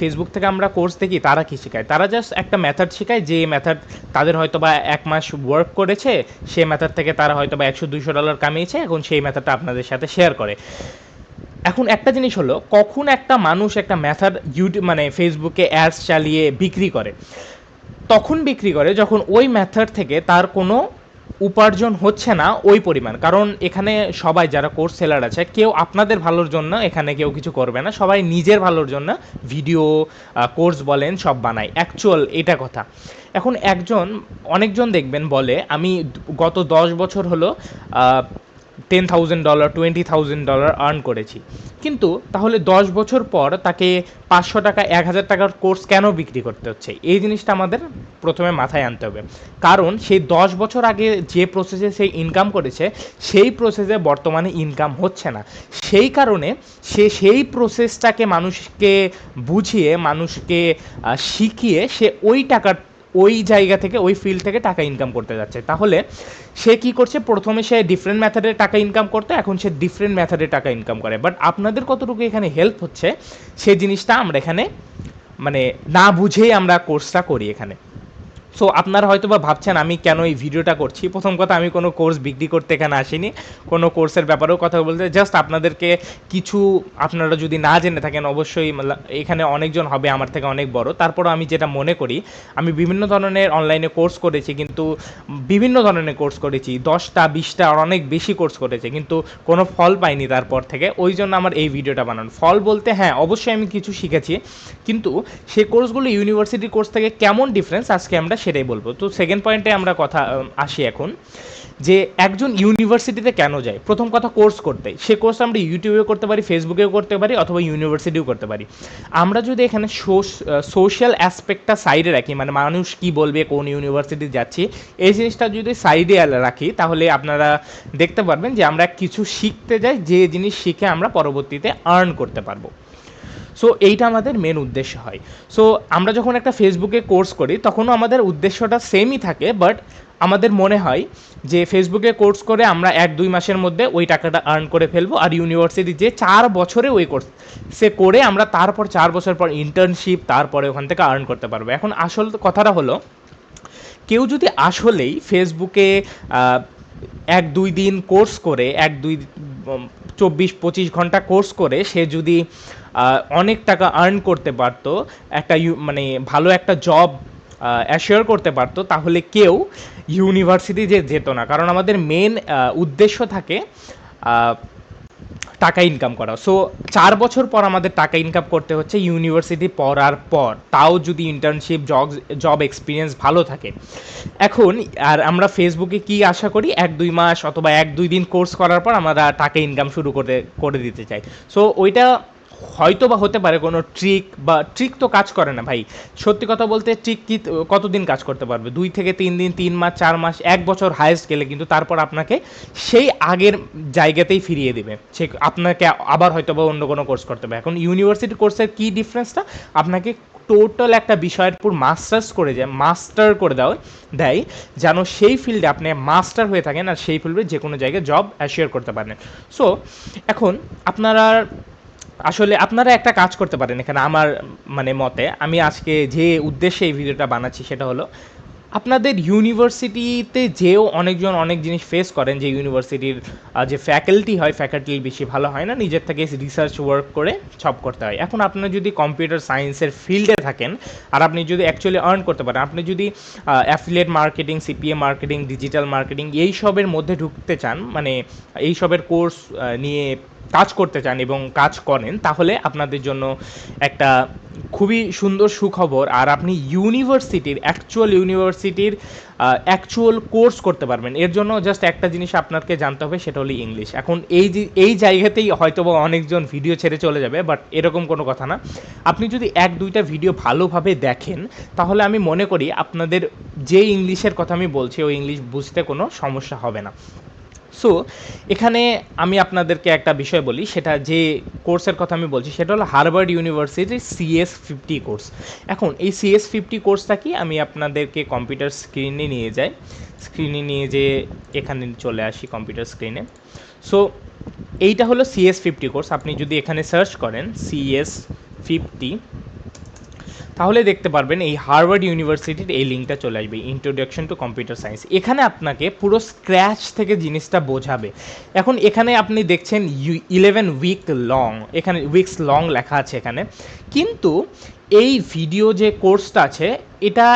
Facebook থেকে আমরা course দেখি, তারা কি শেখায়? তারা জাস্ট একটা মেথড শেখায়, যে মেথড তাদের হয়তো বা 1 মাস ওয়ার্ক করেছে, সেই মেথড থেকে তারা হয়তো বা $100-200 কামিয়েছে, এখন সেই মেথডটা আপনাদের সাথে শেয়ার করে। এখন একটা জিনিস হলো, কখন একটা মানুষ একটা মেথড মানে ফেসবুকে অ্যাডস চালিয়ে বিক্রি করে? তখন বিক্রি করে যখন ওই মেথড থেকে তার কোনো উপার্জন হচ্ছে না ওই পরিমাণ। কারণ এখানে সবাই যারা কোর্স সেলার আছে, কেউ আপনাদের ভালোর জন্য এখানে কেউ কিছু করবে না, সবাই নিজের ভালোর জন্য ভিডিও, কোর্স বলেন সব বানায়, অ্যাকচুয়াল এটা কথা। এখন অনেকজন দেখবেন বলে আমি গত 10 বছর হলো $10,000 $20,000 আর্ন করেছি, কিন্তু তাহলে 10 বছর পর তাকে 500 টাকা 1,000 টাকার কোর্স কেন বিক্রি করতে হচ্ছে? এই জিনিসটা আমাদের প্রথমে মাথায় আনতে হবে। কারণ সেই 10 বছর আগে যে প্রসেসে সে ইনকাম করেছে, সেই প্রসেসে বর্তমানে ইনকাম হচ্ছে না। সেই কারণে সে সেই প্রসেসটাকে মানুষকে বুঝিয়ে, মানুষকে শিখিয়ে সে ওই জায়গা থেকে, ওই ফিল্ড থেকে টাকা ইনকাম করতে যাচ্ছে। তাহলে সে কি করছে? প্রথমে সে ডিফারেন্ট মেথডে টাকা ইনকাম করতো, এখন সে ডিফারেন্ট মেথডে টাকা ইনকাম করে। বাট আপনাদের কতটুকু এখানে হেল্প হচ্ছে সেই জিনিসটা আমরা এখানে মানে না বুঝেই আমরা কোর্সটা করি এখানে। সো আপনারা হয়তো বা ভাবছেন আমি কেন এই ভিডিওটা করছি। প্রথম কথা, আমি কোনো কোর্স বিক্রি করতে এখানে আসিনি, কোনো কোর্সের ব্যাপারেও কথা বলতে। জাস্ট আপনাদেরকে কিছু, আপনারা যদি না জেনে থাকেন, অবশ্যই এখানে অনেকজন হবে আমার থেকে অনেক বড়, তারপরও আমি যেটা মনে করি, আমি বিভিন্ন ধরনের অনলাইনে কোর্স করেছি, কিন্তু বিভিন্ন ধরনের কোর্স করেছি, 10টা 20টা আর অনেক বেশি কোর্স করেছি, কিন্তু কোনো ফল পাইনি তারপর থেকে। ওই জন্য আমার এই ভিডিওটা বানানো। ফল বলতে হ্যাঁ, অবশ্যই আমি কিছু শিখেছি, কিন্তু সেই কোর্সগুলো ইউনিভার্সিটি কোর্স থেকে কেমন ডিফারেন্স আজকে আমরা সেটাই বলবো। তো সেকেন্ড পয়েন্টে আমরা কথা আসি এখন, যে একজন ইউনিভার্সিটিতে কেন যায়? প্রথম কথা, কোর্স করতে। সে কোর্স আমরা ইউটিউবেও করতে পারি, ফেসবুকেও করতে পারি, অথবা ইউনিভার্সিটিও করতে পারি। আমরা যদি এখানে সোশ্যাল অ্যাসপেক্টটা সাইডে রাখি, মানে মানুষ কি বলবে, কোন ইউনিভার্সিটি যাচ্ছি, এই জিনিসটা যদি সাইডে রাখি, তাহলে আপনারা দেখতে পারবেন যে আমরা কিছু শিখতে যাই, যে জিনিস শিখে আমরা পরবর্তীতে আর্ন করতে পারবো। সো এইটা আমাদের মেন উদ্দেশ্য হয়। সো আমরা যখন একটা ফেসবুকে কোর্স করি, তখনও আমাদের উদ্দেশ্যটা সেমই থাকে, বাট আমাদের মনে হয় যে ফেসবুকে কোর্স করে আমরা 1-2 মাসের মধ্যে ওই টাকাটা আর্ন করে ফেলবো, আর ইউনিভার্সিটি যে 4 বছরে ওই কোর্স সে করে আমরা তারপর 4 বছর পর ইন্টার্নশিপ, তারপরে ওখান থেকে আর্ন করতে পারবো। এখন আসল কথাটা হলো, কেউ যদি আসলেই ফেসবুকে 1-2 দিন কোর্স করে, 24-25 ঘন্টা কোর্স করে সে যদি অনেক টাকা আর্ন করতে পারতো, একটা মানে ভালো একটা জব অ্যাশিওর করতে পারতো, তাহলে কেউ ইউনিভার্সিটি যেত না। কারণ আমাদের মেন উদ্দেশ্য থাকে টাকা ইনকাম করা। সো 4 বছর পর আমাদের টাকা ইনকাম করতে হচ্ছে ইউনিভার্সিটি পড়ার পর, তাও যদি ইন্টার্নশিপ, জব এক্সপিরিয়েন্স ভালো থাকে। এখন আর আমরা ফেসবুকে কি আশা করি? 1-2 মাস অথবা 1-2 দিন কোর্স করার পর আমরা টাকা ইনকাম শুরু করে দিতে চাই। সো ওইটা হয়তো বা হতে পারে কোনো ট্রিক তো কাজ করে না ভাই। সত্যি কথা বলতে, ট্রিক কি কতদিন কাজ করতে পারবে? 2 থেকে 3 দিন, 3 মাস, 4 মাস, 1 বছর হাইয়েস্ট গেলে, কিন্তু তারপর আপনাকে সেই আগের জায়গাতেই ফিরিয়ে দেবে। সে আপনাকে আবার হয়তো বা অন্য কোনো কোর্স করতে হবে। এখন ইউনিভার্সিটি কোর্সের কী ডিফারেন্সটা? আপনাকে টোটাল একটা বিষয়ের পুরো মাস্টার করে দেয়, যেন সেই ফিল্ডে আপনি মাস্টার হয়ে থাকেন, আর সেই ফিল্ডে যে কোনো জায়গায় জব অ্যাশিওর করতে পারেন। সো এখন আপনারা একটা কাজ করতে পারেন এখানে, আমার মানে মতে, আমি আজকে যে উদ্দেশ্যে এই ভিডিওটা বানাচ্ছি সেটা হলো, আপনাদের ইউনিভার্সিটিতে যেও অনেকজন অনেক জিনিস ফেস করেন, যে ইউনিভার্সিটির যে ফ্যাকাল্টি হয়, ফ্যাকাল্টি বেশি ভালো হয় না, নিজের থেকে রিসার্চ ওয়ার্ক করে সব করতে হয়। এখন আপনারা যদি কম্পিউটার সায়েন্সের ফিল্ডে থাকেন, আর আপনি যদি অ্যাকচুয়ালি আর্ন করতে পারেন, আপনি যদি affiliate marketing, CPA marketing, digital marketing এইসবের মধ্যে ঢুকতে চান, মানে এইসবের কোর্স নিয়ে কাজ করতে চান এবং কাজ করেন, তাহলে আপনাদের জন্য একটা খুবই সুন্দর সুখবর, আর আপনি ইউনিভার্সিটির অ্যাকচুয়াল কোর্স করতে পারবেন। এর জন্য জাস্ট একটা জিনিস আপনাকে জানতে হবে, সেটা হলো ইংলিশ। এখন এই জায়গাতেই হয়তো বা অনেকজন ভিডিও ছেড়ে চলে যাবে, বাট এরকম কোনো কথা না। আপনি যদি 1-2টা ভিডিও ভালোভাবে দেখেন, তাহলে আমি মনে করি আপনাদের যে ইংলিশের কথা আমি বলছি, ওই ইংলিশ বুঝতে কোনো সমস্যা হবে না। সো এখানে আমি আপনাদেরকে একটা বিষয় বলি, সেটা যে কোর্সের কথা আমি বলছি সেটা হলো হার্ভার্ড ইউনিভার্সিটির CS50 কোর্স। এখন এই CS50 কোর্সটা কি, আমি আপনাদেরকে কম্পিউটার স্ক্রিনে নিয়ে যেয়ে এখানে চলে আসি কম্পিউটার স্ক্রিনে। সো এইটা হলো CS50 কোর্স। আপনি যদি এখানে সার্চ করেন CS50, তাহলে দেখতে পারবেন এই হার্ভার্ড ইউনিভার্সিটির এই লিঙ্কটা চলে আসবে, ইন্ট্রোডাকশন টু কম্পিউটার সায়েন্স। এখানে আপনাকে পুরো স্ক্র্যাচ থেকে জিনিসটা বোঝাবে। এখন এখানে আপনি দেখছেন 11 উইক লং, এখানে উইকস লং লেখা আছে এখানে, কিন্তু এই ভিডিও যে কোর্সটা আছে এটা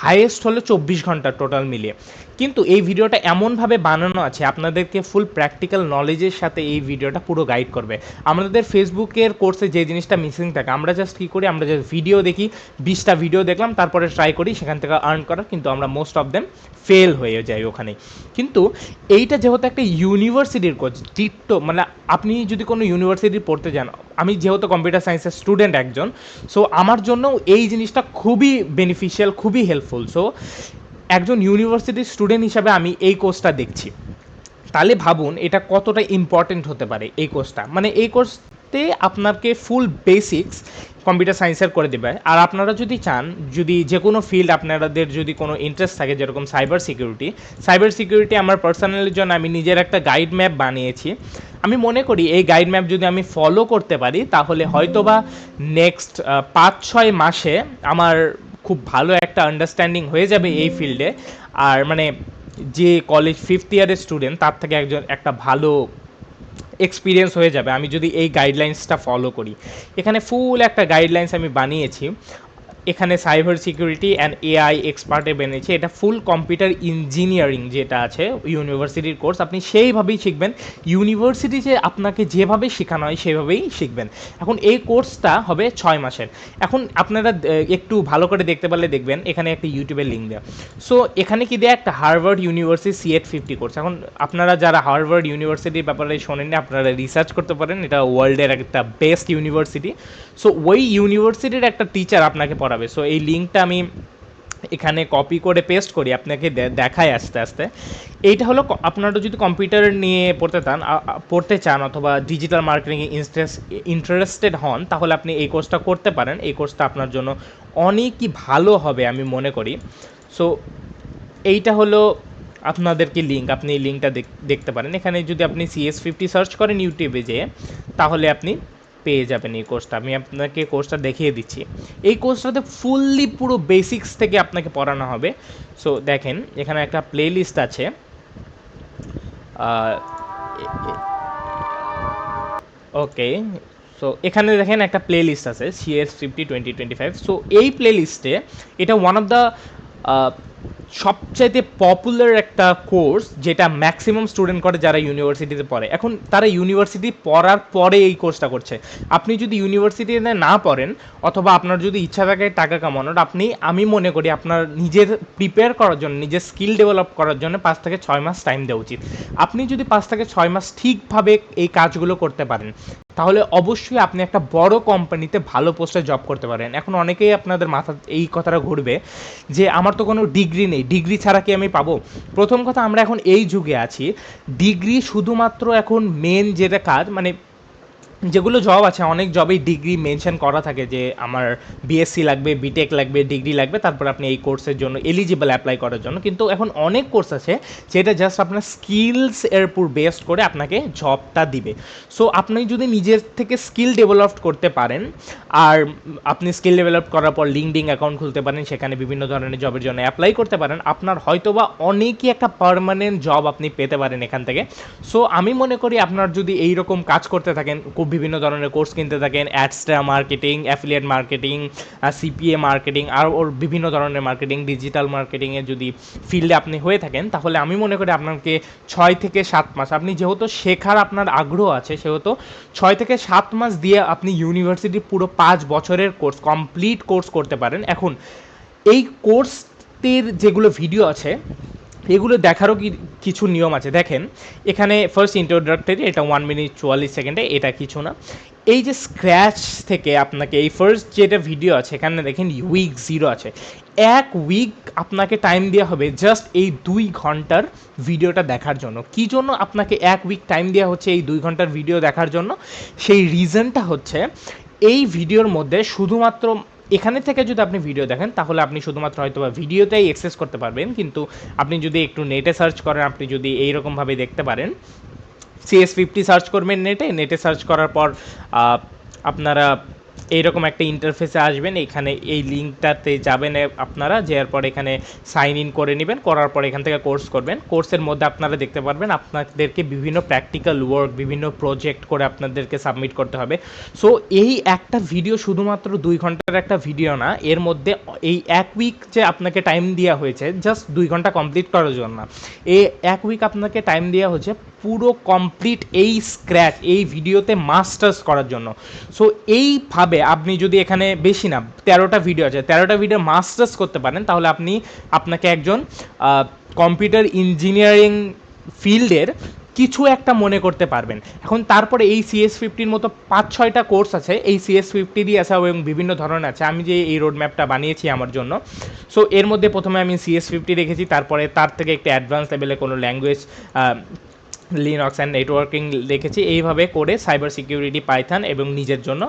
হাইয়েস্ট হলো 24 ঘন্টা টোটাল মিলিয়ে। কিন্তু এই ভিডিওটা এমনভাবে বানানো আছে আপনাদেরকে ফুল প্র্যাকটিক্যাল নলেজের সাথে এই ভিডিওটা পুরো গাইড করবে। আমাদের ফেসবুকের কোর্সে যে জিনিসটা মিসিং থাকে, আমরা জাস্ট কী করি, আমরা জাস্ট ভিডিও দেখি, 20টা ভিডিও দেখলাম তারপরে ট্রাই করি সেখান থেকে আর্ন করার, কিন্তু আমরা মোস্ট অফ দেম ফেল হয়ে যাই ওখানে। কিন্তু এইটা যেহেতু একটা ইউনিভার্সিটির কোর্স, ডিট্টো মানে আপনি যদি কোনো ইউনিভার্সিটি পড়তে যান, আমি যেহেতু কম্পিউটার সায়েন্সের স্টুডেন্ট একজন, সো আমার জন্য এই জিনিসটা খুবই বেনিফিশিয়াল, খুবই হেল্পফুল। সো একজন ইউনিভার্সিটির স্টুডেন্ট হিসাবে আমি এই কোর্সটা দেখছি, তাহলে ভাবুন এটা কতটা ইম্পর্টেন্ট হতে পারে এই কোর্সটা। মানে এই কোর্সতে আপনাকে ফুল বেসিক্স কম্পিউটার সায়েন্সের করে দেবে। আর আপনারা যদি চান, যদি যে কোনো ফিল্ড আপনাদের যদি কোনো ইন্টারেস্ট থাকে, যেরকম সাইবার সিকিউরিটি আমার পার্সোনালির জন্য আমি নিজের একটা গাইড ম্যাপ বানিয়েছি। আমি মনে করি এই গাইড ম্যাপ যদি আমি ফলো করতে পারি তাহলে হয়তোবা নেক্সট 5-6 মাসে আমার খুব ভালো একটা আন্ডারস্ট্যান্ডিং হয়ে যাবে এই ফিল্ডে। আর মানে যে কলেজ 5th ইয়ারের স্টুডেন্ট তার থেকে একটা ভালো এক্সপিরিয়েন্স হয়ে যাবে আমি যদি এই গাইডলাইন্সটা ফলো করি। এখানে ফুল একটা গাইডলাইন্স আমি বানিয়েছি, এখানে সাইবার সিকিউরিটি অ্যান্ড এআই এক্সপার্টে বেনিয়েছে, এটা ফুল কম্পিউটার ইঞ্জিনিয়ারিং যেটা আছে ইউনিভার্সিটির কোর্স, আপনি সেইভাবেই শিখবেন। ইউনিভার্সিটি যে আপনাকে যেভাবে শেখানো হয় সেভাবেই শিখবেন। এখন এই কোর্সটা হবে 6 মাসের। এখন আপনারা একটু ভালো করে দেখতে পারলে দেখবেন এখানে একটা ইউটিউবের লিঙ্ক দেওয়া। সো এখানে কি দেয়, একটা হার্ভার্ড ইউনিভার্সিটি সিএট 50 কোর্স। এখন আপনারা যারা হার্ভার্ড ইউনিভার্সিটির ব্যাপারে শোনেননি আপনারা রিসার্চ করতে পারেন, এটা ওয়ার্ল্ডের একটা বেস্ট ইউনিভার্সিটি। সো ওই ইউনিভার্সিটির একটা টিচার আপনাকে পড়াবে। সো এই লিঙ্কটা আমি এখানে কপি করে পেস্ট করি, আপনাকে দেখায় আস্তে আস্তে। এইটা হলো আপনারা যদি কম্পিউটার নিয়ে পড়তে চান অথবা ডিজিটাল মার্কেটিংয়ে ইন্টারেস্টেড হন তাহলে আপনি এই কোর্সটা করতে পারেন। এই কোর্সটা আপনার জন্য অনেকই ভালো হবে আমি মনে করি। সো এইটা হলো আপনাদেরকে লিঙ্ক, আপনি এই লিঙ্কটা দেখতে পারেন। এখানে যদি আপনি CS50 সার্চ করেন ইউটিউবে যেয়ে তাহলে আপনি পেয়ে যাবেন এই কোর্সটা। আমি আপনাকে কোর্সটা দেখিয়ে দিচ্ছি। এই কোর্সটাতে ফুললি পুরো বেসিক্স থেকে আপনাকে পড়ানো হবে। সো দেখেন এখানে একটা প্লে লিস্ট আছে, ওকে। সো এখানে দেখেন একটা প্লে লিস্ট আছে CS50 2025। সো এই প্লে লিস্টে এটা ওয়ান অফ দ্য সবচাইতে পপুলার একটা কোর্স যেটা ম্যাক্সিমাম স্টুডেন্ট করে যারা ইউনিভার্সিটিতে পড়ে। এখন তারা ইউনিভার্সিটি পড়ার পরে এই কোর্সটা করছে। আপনি যদি ইউনিভার্সিটিতে না পড়েন অথবা আপনার যদি ইচ্ছা থাকে টাকা কামানোর, আমি মনে করি আপনার নিজের প্রিপেয়ার করার জন্য, নিজের স্কিল ডেভেলপ করার জন্য 5 থেকে 6 মাস টাইম দেওয়া উচিত। আপনি যদি 5 থেকে 6 মাস ঠিকভাবে এই কাজগুলো করতে পারেন তাহলে অবশ্যই আপনি একটা বড় কোম্পানিতে ভালো পোস্টে জব করতে পারেন। এখন অনেকেই আপনাদের মাথা এই কথাটা ঘুরবে যে আমার তো কোনো ডিগ্রি নেই, ডিগ্রি ছাড়া কি আমি পাবো? প্রথম কথা, আমরা এখন এই যুগে আছি, ডিগ্রি শুধুমাত্র এখন মেন যেটা কাজ, মানে যেগুলো জব আছে অনেক জবেই ডিগ্রি মেনশন করা থাকে যে আমার বিএসসি লাগবে, বিটেক লাগবে, ডিগ্রি লাগবে, তারপর আপনি এই কোর্সের জন্য এলিজিবল অ্যাপ্লাই করার জন্য। কিন্তু এখন অনেক কোর্স আছে যেটা জাস্ট আপনার স্কিলস এর উপর বেসড করে আপনাকে জবটা দিবে। সো আপনি যদি নিজের থেকে স্কিল ডেভেলপ করতে পারেন, আর আপনি স্কিল ডেভেলপ করার পর লিঙ্কডিন অ্যাকাউন্ট খুলতে পারেন, সেখানে বিভিন্ন ধরনের জবের জন্য অ্যাপ্লাই করতে পারেন, আপনার হয়তোবা অনেকই একটা পার্মানেন্ট জব আপনি পেতে পারেন এখান থেকে। সো আমি মনে করি আপনার যদি এইরকম কাজ করতে থাকেন, বিভিন্ন ধরনের কোর্স কিনতে থাকেন, Adsterra marketing, affiliate marketing, CPA marketing, আর ওর বিভিন্ন ধরনের মার্কেটিং, ডিজিটাল মার্কেটিংয়ে যদি ফিল্ডে আপনি হয়ে থাকেন তাহলে আমি মনে করি আপনাকে 6 থেকে 7 মাস, আপনি যেহেতু শেখার আপনার আগ্রহ আছে সেহেতু 6 থেকে 7 মাস দিয়ে আপনি ইউনিভার্সিটির পুরো 5 বছরের কোর্স, কমপ্লিট কোর্স করতে পারেন। এখন এই কোর্সটির যেগুলো ভিডিও আছে এগুলো দেখারও কিছু নিয়ম আছে। দেখেন এখানে ফার্স্ট ইন্ট্রোডাক্টরি, এটা 1 মিনিট 44 সেকেন্ডে, এটা কিছু না। এই যে স্ক্র্যাচ থেকে আপনাকে এই ফার্স্ট যেটা ভিডিও আছে এখানে দেখেন উইক 0 আছে, 1 উইক আপনাকে টাইম দেওয়া হবে জাস্ট এই 2 ঘন্টার ভিডিওটা দেখার জন্য। কী জন্য আপনাকে 1 উইক টাইম দেওয়া হচ্ছে এই 2 ঘন্টার ভিডিও দেখার জন্য? সেই রিজনটা হচ্ছে এই ভিডিওর মধ্যে শুধুমাত্র এখানে থেকে যদি আপনি ভিডিও দেখেন তাহলে আপনি শুধুমাত্র হয়তো বা ভিডিওটাই অ্যাক্সেস করতে পারবেন, কিন্তু আপনি যদি একটু নেটে সার্চ করেন, আপনি যদি এইরকমভাবে দেখতে পারেন, CS50 সার্চ করবেন নেটে সার্চ করার পর আপনারা এইরকম একটা ইন্টারফেসে আসবেন, এখানে এই লিঙ্কটাতে যাবেন আপনারা, যাওয়ার পর এখানে সাইন ইন করে নেবেন, করার পর এখান থেকে কোর্স করবেন। কোর্সের মধ্যে আপনারা দেখতে পারবেন আপনাদেরকে বিভিন্ন প্র্যাকটিক্যাল ওয়ার্ক, বিভিন্ন প্রজেক্ট করে আপনাদেরকে সাবমিট করতে হবে। সো এই একটা ভিডিও শুধুমাত্র 2 ঘন্টার একটা ভিডিও না, এর মধ্যে এই 1 উইক যে আপনাকে টাইম দেওয়া হয়েছে জাস্ট 2 ঘন্টা কমপ্লিট করার জন্য, এই 1 উইক আপনাকে টাইম দেওয়া হচ্ছে পুরো কমপ্লিট এই স্ক্র্যাচ এই ভিডিওতে মাস্টার্স করার জন্য। সো এইভাবে আপনি যদি এখানে বেশি না 13টা ভিডিও আছে, 13টা ভিডিও মাস্টার্স করতে পারেন, তাহলে আপনাকে একজন কম্পিউটার ইঞ্জিনিয়ারিং ফিল্ডের কিছু একটা মনে করতে পারবেন। এখন তারপরে এই CS50 মতো 5-6টা কোর্স আছে, এই CS50 দিয়ে আছে এবং বিভিন্ন ধরনের আছে। আমি যে এই রোড ম্যাপটা বানিয়েছি আমার জন্য, সো এর মধ্যে প্রথমে আমি CS50 রেখেছি, তারপরে তার থেকে একটু অ্যাডভান্স লেভেলে কোনো ল্যাঙ্গুয়েজ লিনাক্স অ্যান্ড নেটওয়ার্কিং লিখেছি, এইভাবে করে সাইবার সিকিউরিটি, পাইথন এবং নিজের জন্য।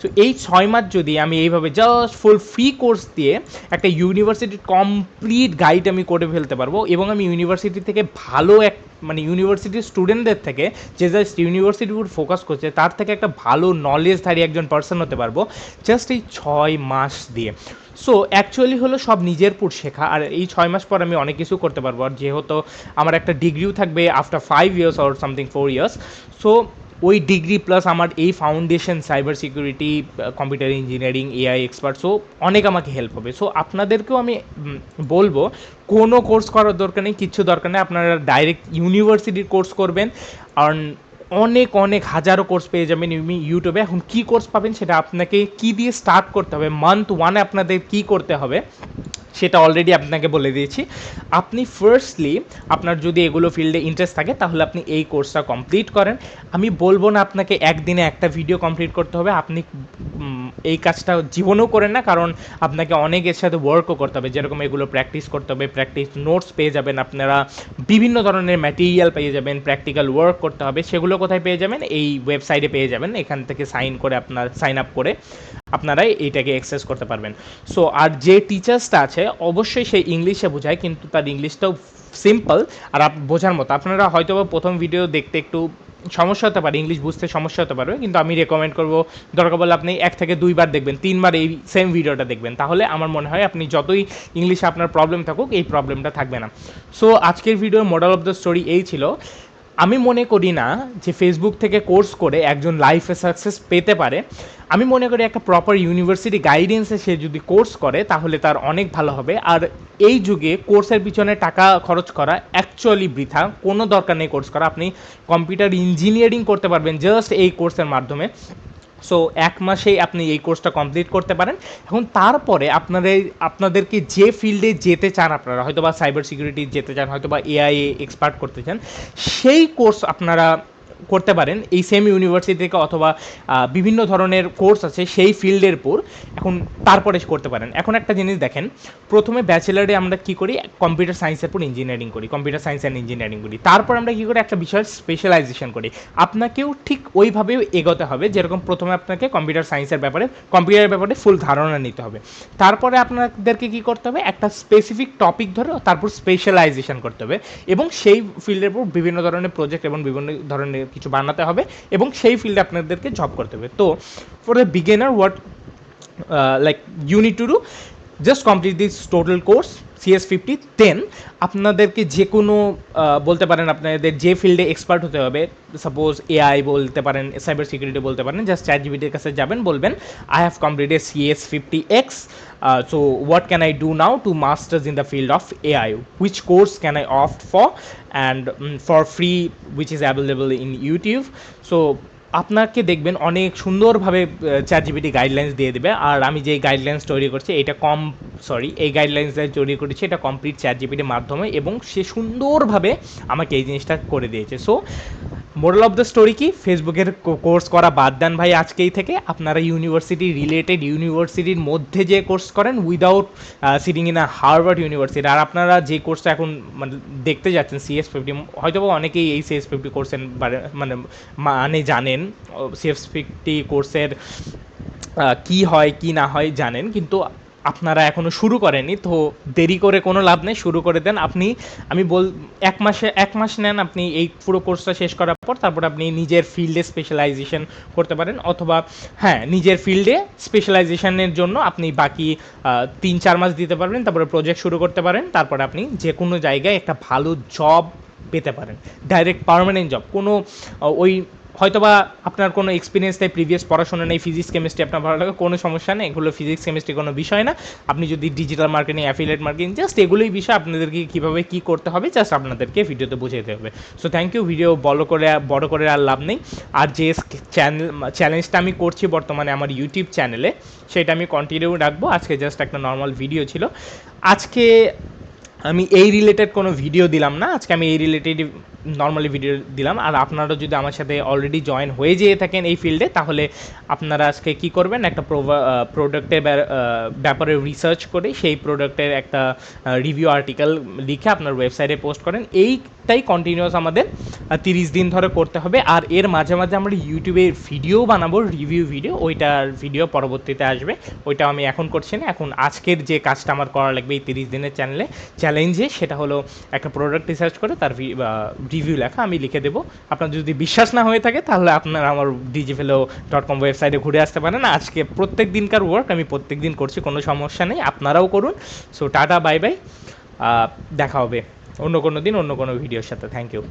সো এই 6 মাস যদি আমি এইভাবে জাস্ট ফুল ফ্রি কোর্স দিয়ে একটা ইউনিভার্সিটির কমপ্লিট গাইড আমি করে ফেলতে পারবো, এবং আমি ইউনিভার্সিটি থেকে ভালো মানে ইউনিভার্সিটির স্টুডেন্টদের থেকে যে জাস্ট ইউনিভার্সিটির উপর ফোকাস করছে তার থেকে একটা ভালো নলেজধারী একজন পার্সন হতে পারবো জাস্ট এই 6 মাস দিয়ে। সো অ্যাকচুয়ালি হলো সব নিজের উপর শেখা, আর এই 6 মাস পর আমি অনেক কিছু করতে পারবো, আর যেহেতু আমার একটা ডিগ্রিও থাকবে after 5 years or something 4 years. So ওই ডিগ্রি প্লাস আমার এই foundation cyber security, computer engineering, AI expert, so অনেক আমাকে হেল্প হবে। সো আপনাদেরকেও আমি বলবো কোনো কোর্স করার দরকার নেই, কিচ্ছু দরকার নেই, আপনারা ডাইরেক্ট ইউনিভার্সিটির কোর্স করবেন, আর অনেক অনেক হাজারো কোর্স পেয়ে যাবেন ইউটিউবে। এখন কী কোর্স পাবেন সেটা আপনাকে কী দিয়ে স্টার্ট করতে হবে, মান্থ 1-এ আপনাদের কী করতে হবে সেটা অলরেডি আপনাকে বলে দিয়েছি। আপনি ফার্স্টলি আপনার যদি এগুলো ফিল্ডে ইন্টারেস্ট থাকে তাহলে আপনি এই কোর্সটা কমপ্লিট করেন। আমি বলবো না আপনাকে একদিনে একটা ভিডিও কমপ্লিট করতে হবে, আপনি এই কাজটা জীবনেও করেন না, কারণ আপনাকে অনেক এর সাথে ওয়ার্কও করতে হবে, যেরকম এগুলো প্র্যাকটিস করতে হবে, প্র্যাকটিস নোটস পেয়ে যাবেন আপনারা, বিভিন্ন ধরনের ম্যাটেরিয়াল পেয়ে যাবেন, প্র্যাকটিক্যাল ওয়ার্ক করতে হবে, সেগুলো কোথায় পেয়ে যাবেন, এই ওয়েবসাইটে পেয়ে যাবেন, এখান থেকে সাইন আপ করে আপনারা এইটাকে অ্যাক্সেস করতে পারবেন। সো আর যে টিচার্সটা আছে অবশ্যই সে ইংলিশে বোঝায়, কিন্তু তার ইংলিশটাও সিম্পল আর বোঝার মতো। আপনারা হয়তো প্রথম ভিডিও দেখতে একটু সমস্যা হতে পারে, ইংলিশ বুঝতে সমস্যা হতে পারবে, কিন্তু আমি রেকমেন্ড করবো দরকার বলে আপনি 1 থেকে 2 বার দেখবেন, 3 বার এই সেম ভিডিওটা দেখবেন, তাহলে আমার মনে হয় আপনি যতই ইংলিশে আপনার প্রবলেম থাকুক এই প্রবলেমটা থাকবে না। সো আজকের ভিডিওর মোরাল অফ দ্য স্টোরি এই ছিল। আমি মনে করি না যে ফেসবুক থেকে কোর্স করে একজন লাইফে সাকসেস পেতে পারে। আমি মনে করি একটা প্রপার ইউনিভার্সিটি গাইডেন্সে সে যদি কোর্স করে তাহলে তার অনেক ভালো হবে। আর এই যুগে কোর্সের পিছনে টাকা খরচ করা অ্যাকচুয়ালি বৃথা, কোনো দরকার নেই কোর্স করা। আপনি কম্পিউটার ইঞ্জিনিয়ারিং করতে পারবেন জাস্ট এই কোর্সের মাধ্যমে। সো 1 মাসেই আপনি এই কোর্সটা কমপ্লিট করতে পারেন। এখন তারপরে আপনাদেরকে যে ফিল্ডে যেতে চান, আপনারা হয়তো বা সাইবার সিকিউরিটি যেতে চান, হয়তো বা এআই এক্সপার্ট করতে চান, সেই কোর্স আপনারা করতে পারেন এই সেম ইউনিভার্সিটি থেকে, অথবা বিভিন্ন ধরনের কোর্স আছে সেই ফিল্ডের উপর, এখন তারপরে করতে পারেন। এখন একটা জিনিস দেখেন, প্রথমে ব্যাচেলারে আমরা কী করি, কম্পিউটার সায়েন্সের উপর ইঞ্জিনিয়ারিং করি, কম্পিউটার সায়েন্স অ্যান্ড ইঞ্জিনিয়ারিং করি, তারপর আমরা কী করি একটা বিষয়ের স্পেশালাইজেশন করি। আপনাকেও ঠিক ওইভাবেও এগোতে হবে, যেরকম প্রথমে আপনাকে কম্পিউটারের ব্যাপারে ফুল ধারণা নিতে হবে, তারপরে আপনাদেরকে কী করতে হবে একটা স্পেসিফিক টপিক ধরে তারপর স্পেশালাইজেশন করতে হবে, এবং সেই ফিল্ডের উপর বিভিন্ন ধরনের প্রজেক্ট এবং বিভিন্ন ধরনের কিছু বানাতে হবে, এবং সেই ফিল্ডে আপনাদেরকে জব করতে হবে। তো for the beginner what like you need to do, just complete this total course CS50, then আপনাদেরকে যে কোনো বলতে পারেন আপনাদের যে ফিল্ডে এক্সপার্ট হতে হবে, সাপোজ এআই বলতে পারেন, সাইবার সিকিউরিটি বলতে পারেন, জাস্ট ChatGPTর কাছে যাবেন, বলবেন I have completed CS50X, so what can I do now to masters in the field of AI, which course can I opt for, and for free which is available in YouTube. So আপনাকে দেখবেন অনেক সুন্দরভাবে ChatGPT guidelines দিয়ে দেবে। আর আমি যে guidelines তৈরি করছি এই গাইডলাইন্স তৈরি করেছি এটা কমপ্লিট ChatGPTর মাধ্যমে, এবং সে সুন্দরভাবে আমাকে এই জিনিসটা করে দিয়েছে। So moral of the story কি, ফেসবুকের কোর্স করা বাদ দেন ভাই আজকেই থেকে, আপনারা ইউনিভার্সিটির মধ্যে যে কোর্স করেন without sitting in a Harvard University. আর আপনারা যে কোর্সটা এখন মানে দেখতে যাচ্ছেন CS50, হয়তো বা অনেকেই এই CS50 কোর্সের মানে জানেন, CS50 কোর্সের কী হয় কী না হয় জানেন, কিন্তু আপনারা এখনও শুরু করেননি, তো দেরি করে কোনো লাভ নেই, শুরু করে দেন। আমি 1 মাস নেন আপনি এই পুরো কোর্সটা শেষ করার পর, তারপর আপনি নিজের ফিল্ডে স্পেশালাইজেশন করতে পারেন, অথবা হ্যাঁ নিজের ফিল্ডে স্পেশালাইজেশনের জন্য আপনি বাকি 3-4 মাস দিতে পারবেন, তারপরে প্রজেক্ট শুরু করতে পারেন, তারপরে আপনি যে কোনো জায়গায় একটা ভালো জব পেতে পারেন, ডাইরেক্ট পার্মানেন্ট জব। কোনো ওই হয়তোবা আপনার কোনো এক্সপিরিয়েন্স নেই, প্রিভিয়াস পড়াশোনা নেই, ফিজিক্স কেমিস্ট্রি আপনার ভালো লাগে, কোনো সমস্যা নেই, এগুলো ফিজিক্স কেমিস্ট্রি কোনো বিষয় না। আপনি যদি digital marketing, affiliate marketing, just এগুলোই বিষয়, আপনাদেরকে কীভাবে কী করতে হবে জাস্ট আপনাদেরকে ভিডিওতে বুঝাইতে হবে। So thank you. ভিডিও বড় করে আর লাভ নেই। আর যে চ্যালেঞ্জটা আমি করছি বর্তমানে আমার ইউটিউব চ্যানেলে, সেটা আমি কন্টিনিউ রাখবো। আজকে জাস্ট একটা নর্মাল ভিডিও ছিল। আজকে আমি এই রিলেটেড কোনো ভিডিও দিলাম না, আজকে আমি এই রিলেটেড নর্মালি ভিডিও দিলাম। আর আপনারা যদি আমার সাথে অলরেডি জয়েন হয়ে যেয়ে থাকেন এই ফিল্ডে, তাহলে আপনারা আজকে কী করবেন, একটা প্রোডাক্টের ব্যাপারে রিসার্চ করে সেই প্রোডাক্টের একটা রিভিউ আর্টিকেল লিখে আপনার ওয়েবসাইটে পোস্ট করেন। এইটাই কন্টিনিউয়াস আমাদের 30 দিন ধরে করতে হবে। আর এর মাঝে মাঝে আমরা ইউটিউবে ভিডিও বানাবো, রিভিউ ভিডিও, ওইটার ভিডিও পরবর্তীতে আসবে। ওইটা আমি এখন করছি না, এখন আজকের যে কাজটা আমার করা লাগবে এই 30 দিনের চ্যালেঞ্জে, সেটা হলো একটা প্রোডাক্ট রিসার্চ করে তার রিভিউ লেখা আমি লিখে দেবো। আপনার যদি বিশ্বাস না হয়ে থাকে তাহলে আপনারা আমার digifelo.com ওয়েবসাইটে ঘুরে আসতে পারেন। আজকে প্রত্যেক দিনকার ওয়ার্ক আমি প্রত্যেক দিন করছি, কোনো সমস্যা নেই, আপনারাও করুন। সো টাটা, বাই বাই, দেখা হবে অন্য কোনো দিন অন্য কোনো ভিডিওর সাথে। Thank you.